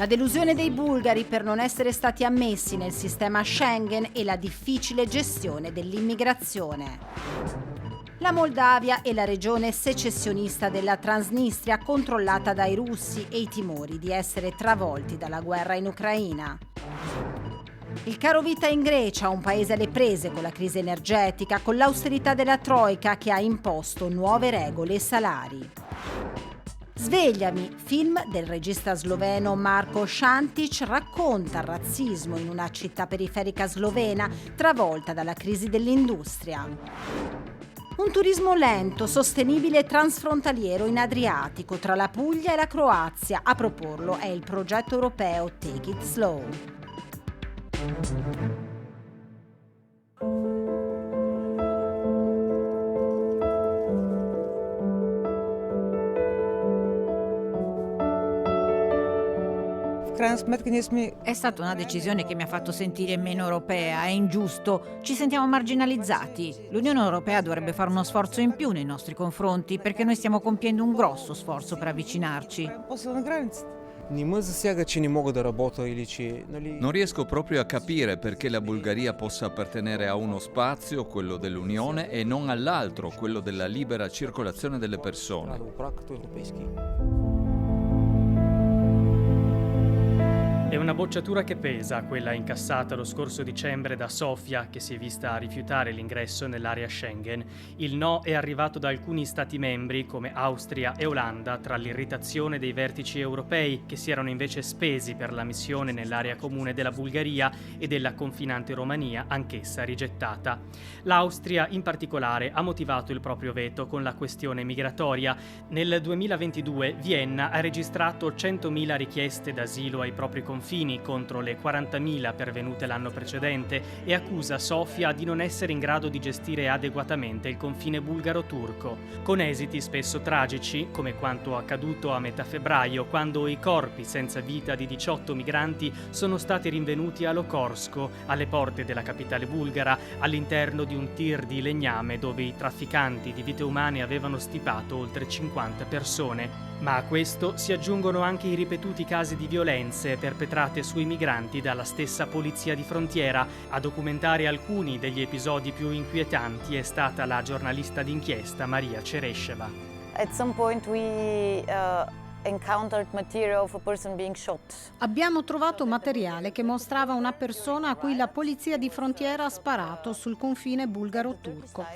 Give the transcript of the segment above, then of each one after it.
La delusione dei bulgari per non essere stati ammessi nel sistema Schengen e la difficile gestione dell'immigrazione. La Moldavia è la regione secessionista della Transnistria controllata dai russi e i timori di essere travolti dalla guerra in Ucraina. Il caro vita in Grecia, un paese alle prese con la crisi energetica, con l'austerità della Troika che ha imposto nuove regole e salari. Svegliami, film del regista sloveno Marko Šantić, racconta il razzismo in una città periferica slovena travolta dalla crisi dell'industria. Un turismo lento, sostenibile e transfrontaliero in Adriatico tra la Puglia e la Croazia. A proporlo è il progetto europeo Take It Slow. È stata una decisione che mi ha fatto sentire meno europea, è ingiusto, ci sentiamo marginalizzati. L'Unione Europea dovrebbe fare uno sforzo in più nei nostri confronti perché noi stiamo compiendo un grosso sforzo per avvicinarci. Non riesco proprio a capire perché la Bulgaria possa appartenere a uno spazio, quello dell'Unione, e non all'altro, quello della libera circolazione delle persone. È una bocciatura che pesa, quella incassata lo scorso dicembre da Sofia, che si è vista rifiutare l'ingresso nell'area Schengen. Il no è arrivato da alcuni stati membri, come Austria e Olanda, tra l'irritazione dei vertici europei, che si erano invece spesi per la missione nell'area comune della Bulgaria, e della confinante Romania, anch'essa rigettata. L'Austria, in particolare, ha motivato il proprio veto con la questione migratoria. Nel 2022 Vienna ha registrato 100.000 richieste d'asilo ai propri confini contro le 40.000 pervenute l'anno precedente e accusa Sofia di non essere in grado di gestire adeguatamente il confine bulgaro-turco, con esiti spesso tragici, come quanto accaduto a metà febbraio, quando i corpi senza vita di 18 migranti sono stati rinvenuti a Lokorsko, alle porte della capitale bulgara, all'interno di un tir di legname dove i trafficanti di vite umane avevano stipato oltre 50 persone. Ma a questo si aggiungono anche i ripetuti casi di violenze perpetrate sui migranti dalla stessa polizia di frontiera. A documentare alcuni degli episodi più inquietanti è stata la giornalista d'inchiesta Maria Ceresheva. At some point we encountered material of a person being shot. Abbiamo trovato materiale che mostrava una persona a cui la polizia di frontiera ha sparato sul confine bulgaro-turco.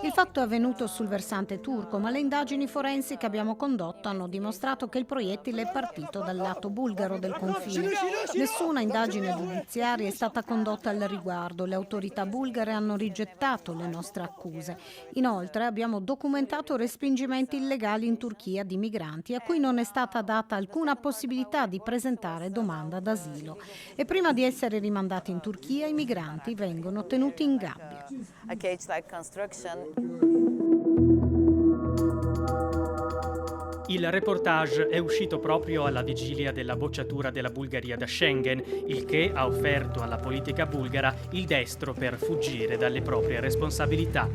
Il fatto è avvenuto sul versante turco, ma le indagini forensi che abbiamo condotto hanno dimostrato che il proiettile è partito dal lato bulgaro del confine. Nessuna indagine giudiziaria è stata condotta al riguardo. Le autorità bulgare hanno rigettato le nostre accuse. Inoltre abbiamo documentato respingimenti illegali in Turchia di migranti a cui non è stata data alcuna possibilità di presentare domanda d'asilo. E prima di essere rimandati in Turchia, i migranti vengono tenuti in gabbia. A cage-like construction. Il reportage è uscito proprio alla vigilia della bocciatura della Bulgaria da Schengen, il che ha offerto alla politica bulgara il destro per fuggire dalle proprie responsabilità.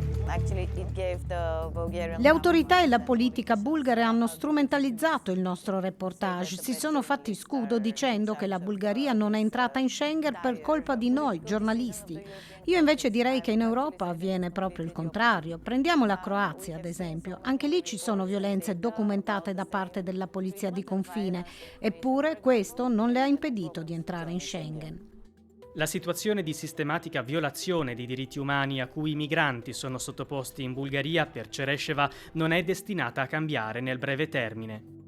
Le autorità e la politica bulgare hanno strumentalizzato il nostro reportage, si sono fatti scudo dicendo che la Bulgaria non è entrata in Schengen per colpa di noi, giornalisti. Io invece direi che in Europa avviene proprio il contrario. Prendiamo la Croazia, ad esempio. Anche lì ci sono violenze documentate da parte della polizia di confine, eppure questo non le ha impedito di entrare in Schengen. La situazione di sistematica violazione dei diritti umani a cui i migranti sono sottoposti in Bulgaria, per Ceresheva, non è destinata a cambiare nel breve termine.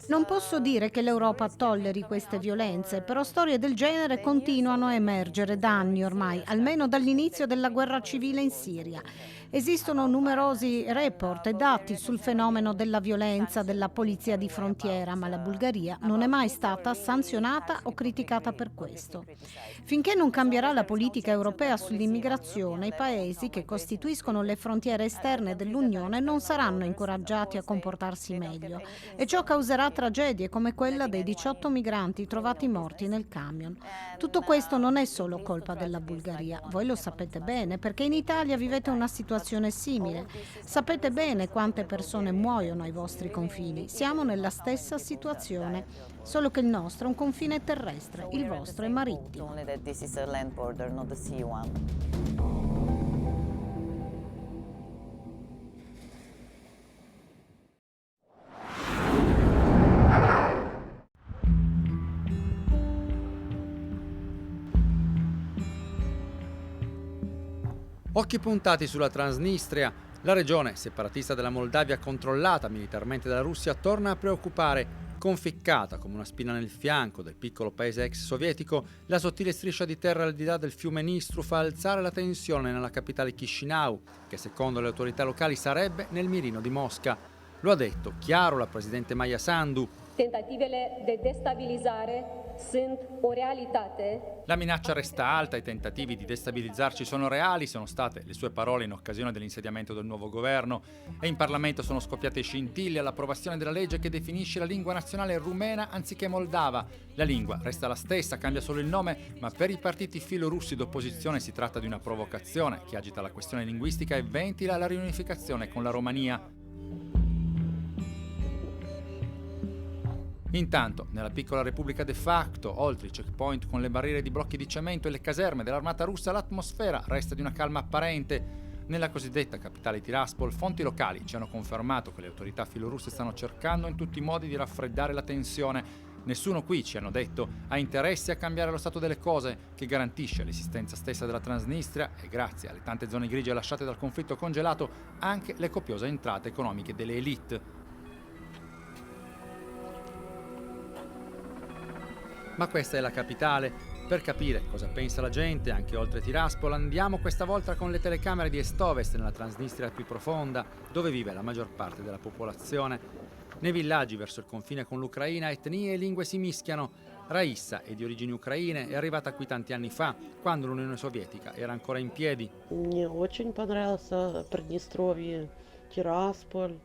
Non posso dire che l'Europa tolleri queste violenze, però storie del genere continuano a emergere da anni ormai, almeno dall'inizio della guerra civile in Siria. Esistono numerosi report e dati sul fenomeno della violenza della polizia di frontiera, ma la Bulgaria non è mai stata sanzionata o criticata per questo. Finché non cambierà la politica europea sull'immigrazione, i paesi che costituiscono le frontiere esterne dell'Unione non saranno incoraggiati rifugiati a comportarsi meglio e ciò causerà tragedie come quella dei 18 migranti trovati morti nel camion. Tutto questo non è solo colpa della Bulgaria, voi lo sapete bene perché in Italia vivete una situazione simile. Sapete bene quante persone muoiono ai vostri confini, siamo nella stessa situazione, solo che il nostro è un confine terrestre, il vostro è marittimo. Only that this is a land border, not a sea one. Occhi puntati sulla Transnistria. La regione, separatista della Moldavia controllata militarmente dalla Russia, torna a preoccupare. Conficcata come una spina nel fianco del piccolo paese ex sovietico, la sottile striscia di terra al di là del fiume Nistru fa alzare la tensione nella capitale Chișinău, che secondo le autorità locali sarebbe nel mirino di Mosca. Lo ha detto chiaro la presidente Maia Sandu. Tentativele de destabilizare sunt o realitate. La minaccia resta alta, i tentativi di destabilizzarci sono reali, sono state le sue parole in occasione dell'insediamento del nuovo governo, e in Parlamento sono scoppiate scintille all'approvazione della legge che definisce la lingua nazionale rumena anziché moldava. La lingua resta la stessa, cambia solo il nome, ma per i partiti filorussi d'opposizione si tratta di una provocazione che agita la questione linguistica e ventila la riunificazione con la Romania. Intanto, nella piccola repubblica de facto, oltre i checkpoint con le barriere di blocchi di cemento e le caserme dell'armata russa, l'atmosfera resta di una calma apparente. Nella cosiddetta capitale Tiraspol, fonti locali ci hanno confermato che le autorità filorusse stanno cercando in tutti i modi di raffreddare la tensione. Nessuno qui, ci hanno detto, ha interesse a cambiare lo stato delle cose, che garantisce l'esistenza stessa della Transnistria e, grazie alle tante zone grigie lasciate dal conflitto congelato, anche le copiose entrate economiche delle élite. Ma questa è la capitale. Per capire cosa pensa la gente, anche oltre Tiraspol, andiamo questa volta con le telecamere di Est-Ovest, nella Transnistria più profonda, dove vive la maggior parte della popolazione. Nei villaggi verso il confine con l'Ucraina, etnie e lingue si mischiano. Raissa è di origini ucraine, è arrivata qui tanti anni fa, quando l'Unione Sovietica era ancora in piedi. Мне очень понравился Приднестровье, Tiraspol.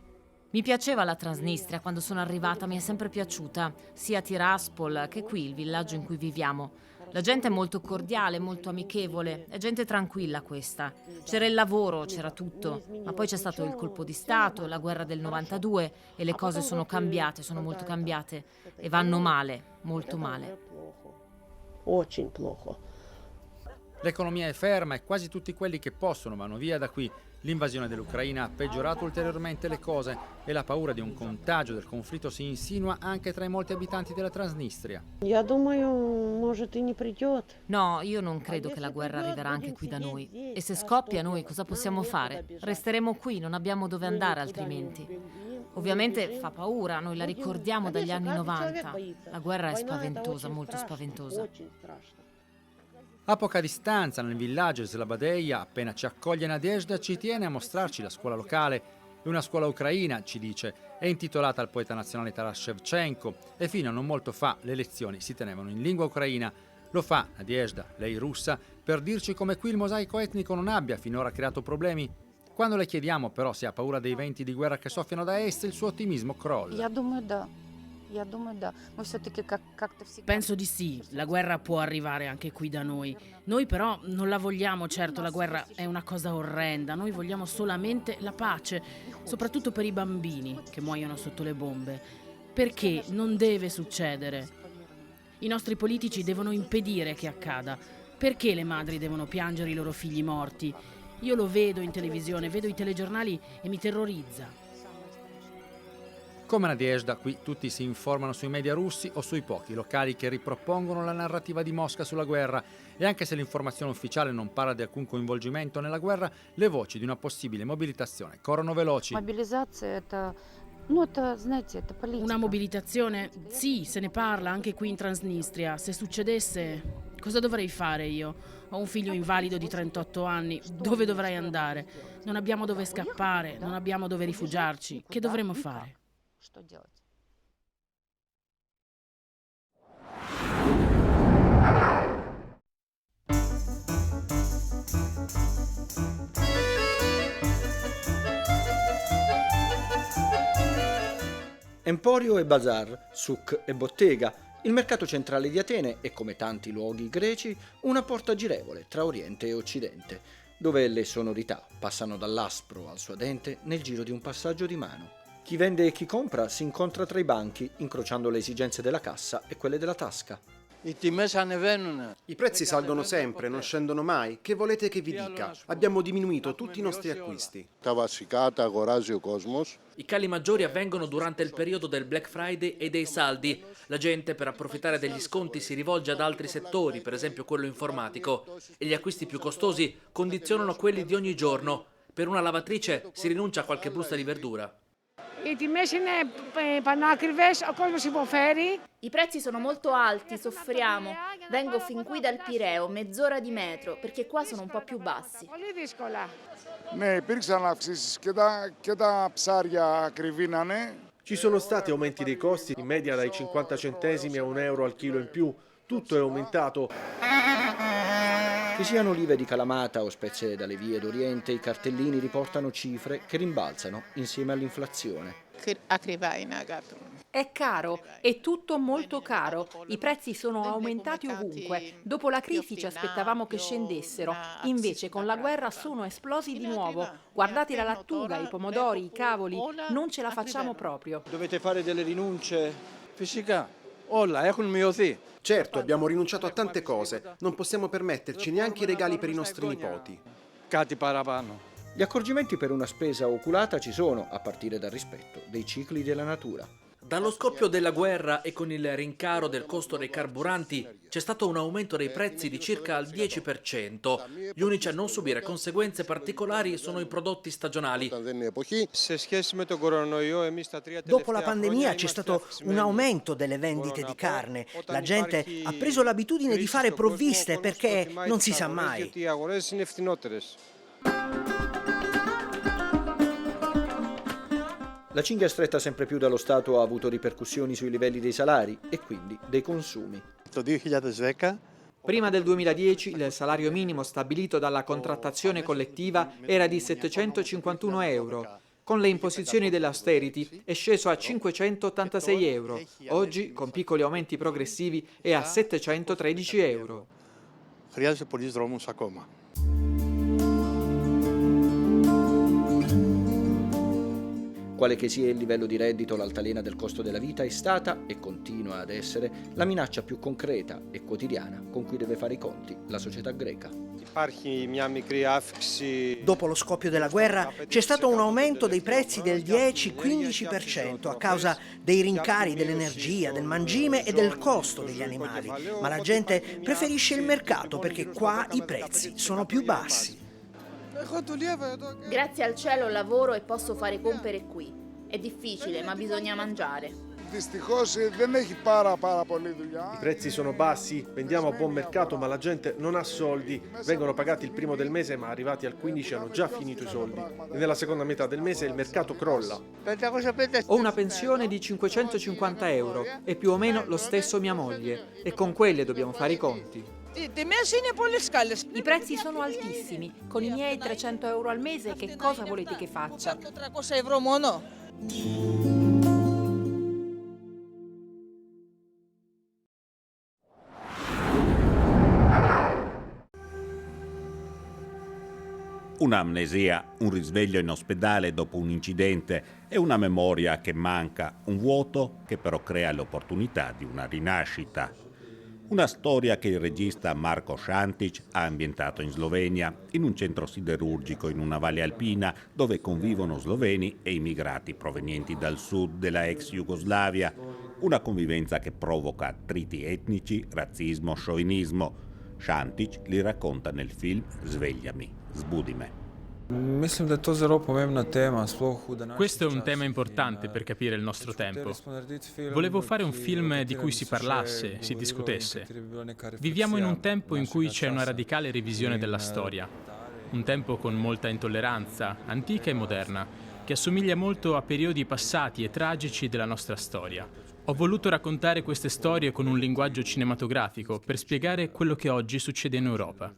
Mi piaceva la Transnistria quando sono arrivata, mi è sempre piaciuta, sia Tiraspol che qui, il villaggio in cui viviamo. La gente è molto cordiale, molto amichevole, è gente tranquilla questa. C'era il lavoro, c'era tutto, ma poi c'è stato il colpo di Stato, la guerra del 92 e le cose sono cambiate, sono molto cambiate e vanno male, molto male. L'economia è ferma e quasi tutti quelli che possono vanno via da qui. L'invasione dell'Ucraina ha peggiorato ulteriormente le cose e la paura di un contagio del conflitto si insinua anche tra i molti abitanti della Transnistria. No, io non credo che la guerra arriverà anche qui da noi. E se scoppia noi cosa possiamo fare? Resteremo qui, non abbiamo dove andare altrimenti. Ovviamente fa paura, noi la ricordiamo dagli anni 90. La guerra è spaventosa, molto spaventosa. A poca distanza, nel villaggio Slabadeia, appena ci accoglie Nadezhda, ci tiene a mostrarci la scuola locale. È una scuola ucraina, ci dice, è intitolata al poeta nazionale Taras Shevchenko e fino a non molto fa le lezioni si tenevano in lingua ucraina. Lo fa Nadezhda, lei russa, per dirci come qui il mosaico etnico non abbia finora creato problemi. Quando le chiediamo però se ha paura dei venti di guerra che soffiano da est, il suo ottimismo crolla. Penso di sì, la guerra può arrivare anche qui da noi. Noi però non la vogliamo, certo, la guerra è una cosa orrenda, noi vogliamo solamente la pace, soprattutto per i bambini che muoiono sotto le bombe. Perché non deve succedere? I nostri politici devono impedire che accada. Perché le madri devono piangere i loro figli morti? Io lo vedo in televisione, vedo i telegiornali e mi terrorizza. Come Nadezhda, qui tutti si informano sui media russi o sui pochi locali che ripropongono la narrativa di Mosca sulla guerra e anche se l'informazione ufficiale non parla di alcun coinvolgimento nella guerra, le voci di una possibile mobilitazione corrono veloci. Una mobilitazione? Sì, se ne parla anche qui in Transnistria. Se succedesse, cosa dovrei fare io? Ho un figlio invalido di 38 anni, dove dovrei andare? Non abbiamo dove scappare, non abbiamo dove rifugiarci. Che dovremmo fare? Что делать? Emporio e bazar, souk e bottega. Il mercato centrale di Atene è, come tanti luoghi greci, una porta girevole tra Oriente e Occidente, dove le sonorità passano dall'aspro al suadente nel giro di un passaggio di mano. Chi vende e chi compra si incontra tra i banchi, incrociando le esigenze della cassa e quelle della tasca. I prezzi salgono sempre, non scendono mai. Che volete che vi dica? Abbiamo diminuito tutti i nostri acquisti. I cali maggiori avvengono durante il periodo del Black Friday e dei saldi. La gente, per approfittare degli sconti, si rivolge ad altri settori, per esempio quello informatico. E gli acquisti più costosi condizionano quelli di ogni giorno. Per una lavatrice si rinuncia a qualche busta di verdura. I prezzi sono molto alti, soffriamo. Vengo fin qui dal Pireo, mezz'ora di metro, perché qua sono un po' più bassi. Ci sono stati aumenti dei costi, in media dai 50 centesimi a €1 al chilo in più. Tutto è aumentato. Che siano olive di Kalamata o spezie dalle vie d'Oriente, i cartellini riportano cifre che rimbalzano insieme all'inflazione. È caro, è tutto molto caro. I prezzi sono aumentati ovunque. Dopo la crisi ci aspettavamo che scendessero, invece con la guerra sono esplosi di nuovo. Guardate la lattuga, i pomodori, i cavoli, non ce la facciamo proprio. Dovete fare delle rinunce? Certo, abbiamo rinunciato a tante cose. Non possiamo permetterci neanche i regali per i nostri nipoti. Gli accorgimenti per una spesa oculata ci sono, a partire dal rispetto dei cicli della natura. Dallo scoppio della guerra e con il rincaro del costo dei carburanti c'è stato un aumento dei prezzi di circa il 10%. Gli unici a non subire conseguenze particolari sono i prodotti stagionali. Dopo la pandemia c'è stato un aumento delle vendite di carne. La gente ha preso l'abitudine di fare provviste perché non si sa mai. La cinghia stretta sempre più dallo Stato ha avuto ripercussioni sui livelli dei salari e quindi dei consumi. Prima del 2010 il salario minimo stabilito dalla contrattazione collettiva era di €751. Con le imposizioni dell'austerity è sceso a €586. Oggi, con piccoli aumenti progressivi, è a €713. Quale che sia il livello di reddito, l'altalena del costo della vita è stata e continua ad essere la minaccia più concreta e quotidiana con cui deve fare i conti la società greca. Dopo lo scoppio della guerra c'è stato un aumento dei prezzi del 10-15% a causa dei rincari dell'energia, del mangime e del costo degli animali. Ma la gente preferisce il mercato perché qua i prezzi sono più bassi. Grazie al cielo lavoro e posso fare compere qui. È difficile, ma bisogna mangiare. I prezzi sono bassi, vendiamo a buon mercato ma la gente non ha soldi. Vengono pagati il primo del mese ma arrivati al 15 hanno già finito i soldi. E nella seconda metà del mese il mercato crolla. Ho una pensione di €550 e più o meno lo stesso mia moglie. E con quelle dobbiamo fare i conti. I prezzi sono altissimi. Con i miei €300 al mese che cosa volete che faccia? Un'amnesia, un risveglio in ospedale dopo un incidente e una memoria che manca, un vuoto che però crea l'opportunità di una rinascita. Una storia che il regista Marko Šantić ha ambientato in Slovenia, in un centro siderurgico in una valle alpina dove convivono sloveni e immigrati provenienti dal sud della ex Jugoslavia. Una convivenza che provoca attriti etnici, razzismo, sciovinismo. Šantić li racconta nel film Svegliami, zbudi me. Questo è un tema importante per capire il nostro tempo. Volevo fare un film di cui si parlasse, si discutesse. Viviamo in un tempo in cui c'è una radicale revisione della storia. Un tempo con molta intolleranza, antica e moderna, che assomiglia molto a periodi passati e tragici della nostra storia. Ho voluto raccontare queste storie con un linguaggio cinematografico per spiegare quello che oggi succede in Europa.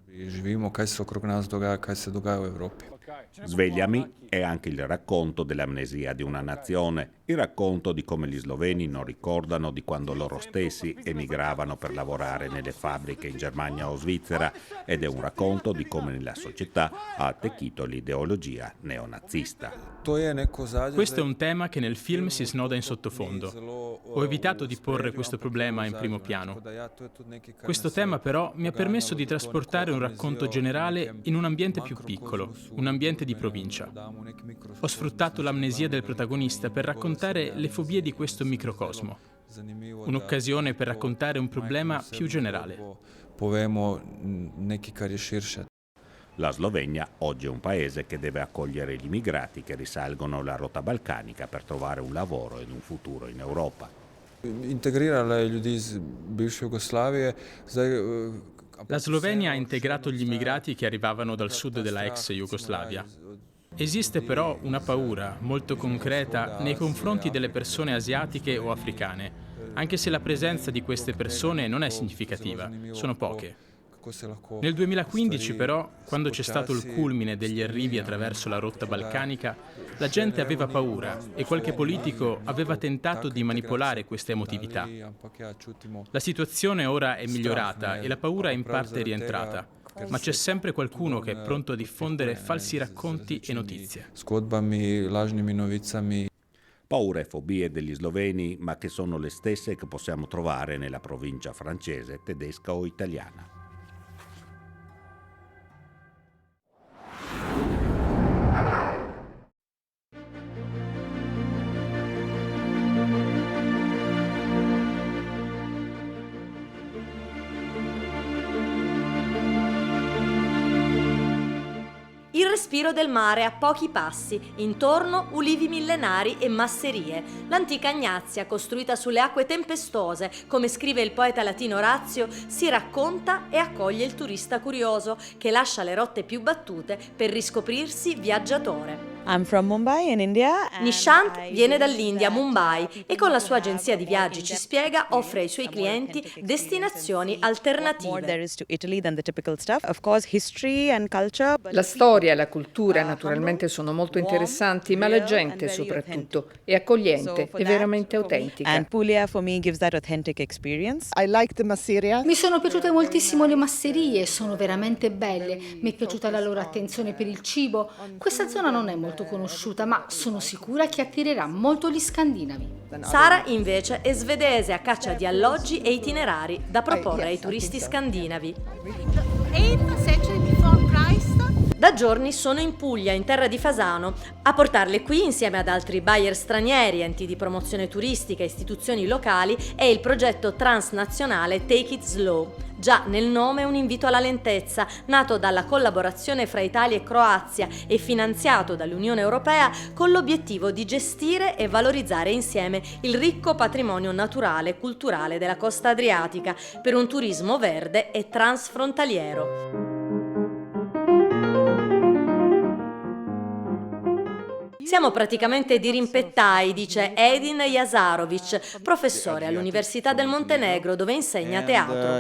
Svegliami è anche il racconto dell'amnesia di una nazione, il racconto di come gli sloveni non ricordano di quando loro stessi emigravano per lavorare nelle fabbriche in Germania o Svizzera, ed è un racconto di come nella società ha attecchito l'ideologia neonazista. Questo è un tema che nel film si snoda in sottofondo. Ho evitato di porre questo problema in primo piano. Questo tema però mi ha permesso di trasportare un racconto generale in un ambiente più piccolo, un ambiente di provincia. Ho sfruttato l'amnesia del protagonista per raccontare le fobie di questo microcosmo. Un'occasione per raccontare un problema più generale. La Slovenia oggi è un paese che deve accogliere gli immigrati che risalgono la rotta balcanica per trovare un lavoro ed un futuro in Europa. La Slovenia ha integrato gli immigrati che arrivavano dal sud della ex Jugoslavia. Esiste però una paura molto concreta nei confronti delle persone asiatiche o africane, anche se la presenza di queste persone non è significativa, sono poche. Nel 2015 però, quando c'è stato il culmine degli arrivi attraverso la rotta balcanica, la gente aveva paura e qualche politico aveva tentato di manipolare questa emotività. La situazione ora è migliorata e la paura è in parte rientrata, ma c'è sempre qualcuno che è pronto a diffondere falsi racconti e notizie. Paure e fobie degli sloveni, ma che sono le stesse che possiamo trovare nella provincia francese, tedesca o italiana. Il respiro del mare a pochi passi, intorno ulivi millenari e masserie. L'antica Ignazia, costruita sulle acque tempestose, come scrive il poeta latino Orazio, si racconta e accoglie il turista curioso, che lascia le rotte più battute per riscoprirsi viaggiatore. I'm from Mumbai in India. Nishant viene dall'India, Mumbai, e con la sua agenzia di viaggi Ci Spiega offre ai suoi clienti destinazioni alternative. La storia e la cultura naturalmente sono molto interessanti, ma la gente soprattutto è accogliente e veramente autentica. And Puglia for me gives that authentic experience. Mi sono piaciute moltissimo le masserie, sono veramente belle. Mi è piaciuta la loro attenzione per il cibo. Questa zona non è molto conosciuta, ma sono sicura che attirerà molto gli scandinavi. Sara invece è svedese a caccia di alloggi e itinerari da proporre ai turisti scandinavi. Da giorni sono in Puglia, in terra di Fasano. A portarle qui, insieme ad altri buyer stranieri, enti di promozione turistica e istituzioni locali, è il progetto transnazionale Take It Slow. Già nel nome un invito alla lentezza, nato dalla collaborazione fra Italia e Croazia e finanziato dall'Unione Europea con l'obiettivo di gestire e valorizzare insieme il ricco patrimonio naturale e culturale della costa adriatica per un turismo verde e transfrontaliero. Siamo praticamente dirimpettai, dice Edin Jazarovic, professore all'Università del Montenegro dove insegna teatro.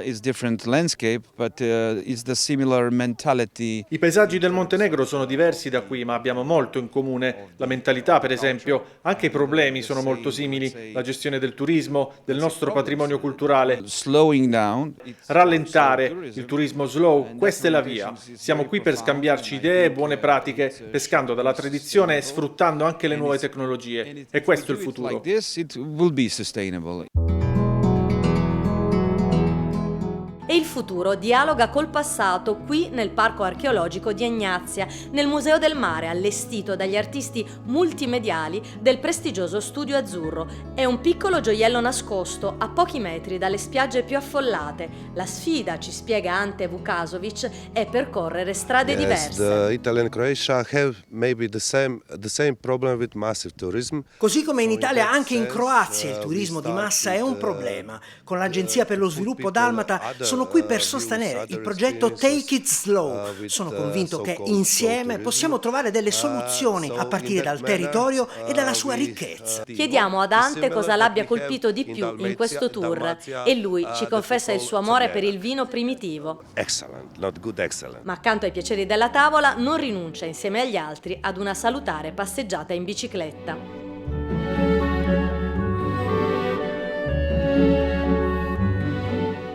I paesaggi del Montenegro sono diversi da qui, ma abbiamo molto in comune. La mentalità, per esempio, anche i problemi sono molto simili. La gestione del turismo, del nostro patrimonio culturale. Rallentare, il turismo slow, questa è la via. Siamo qui per scambiarci idee e buone pratiche, pescando dalla tradizione e sfruttando anche le nuove tecnologie. E questo è il futuro. E il futuro dialoga col passato qui nel Parco Archeologico di Ignazia, nel Museo del Mare allestito dagli artisti multimediali del prestigioso Studio Azzurro. È un piccolo gioiello nascosto a pochi metri dalle spiagge più affollate. La sfida, ci spiega Ante Vukasovic, è percorrere strade diverse. Italy and Croatia have maybe the same problem with massive tourism. Così come in Italia, anche in Croazia il turismo di massa è un problema. Con l'Agenzia per lo Sviluppo Dalmata sono sono qui per sostenere il progetto Take It Slow. Sono convinto che insieme possiamo trovare delle soluzioni a partire dal territorio e dalla sua ricchezza. Chiediamo a Dante cosa l'abbia colpito di più in questo tour e lui ci confessa il suo amore per il vino primitivo. Excellent, not good, excellent. Ma accanto ai piaceri della tavola non rinuncia insieme agli altri ad una salutare passeggiata in bicicletta.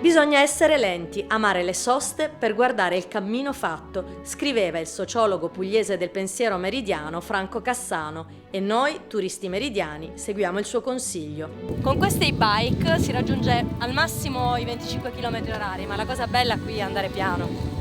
Bisogna essere lenti, amare le soste per guardare il cammino fatto, scriveva il sociologo pugliese del pensiero meridiano Franco Cassano, e noi, turisti meridiani, seguiamo il suo consiglio. Con queste e-bike si raggiunge al massimo i 25 km/h, ma la cosa bella qui è andare piano.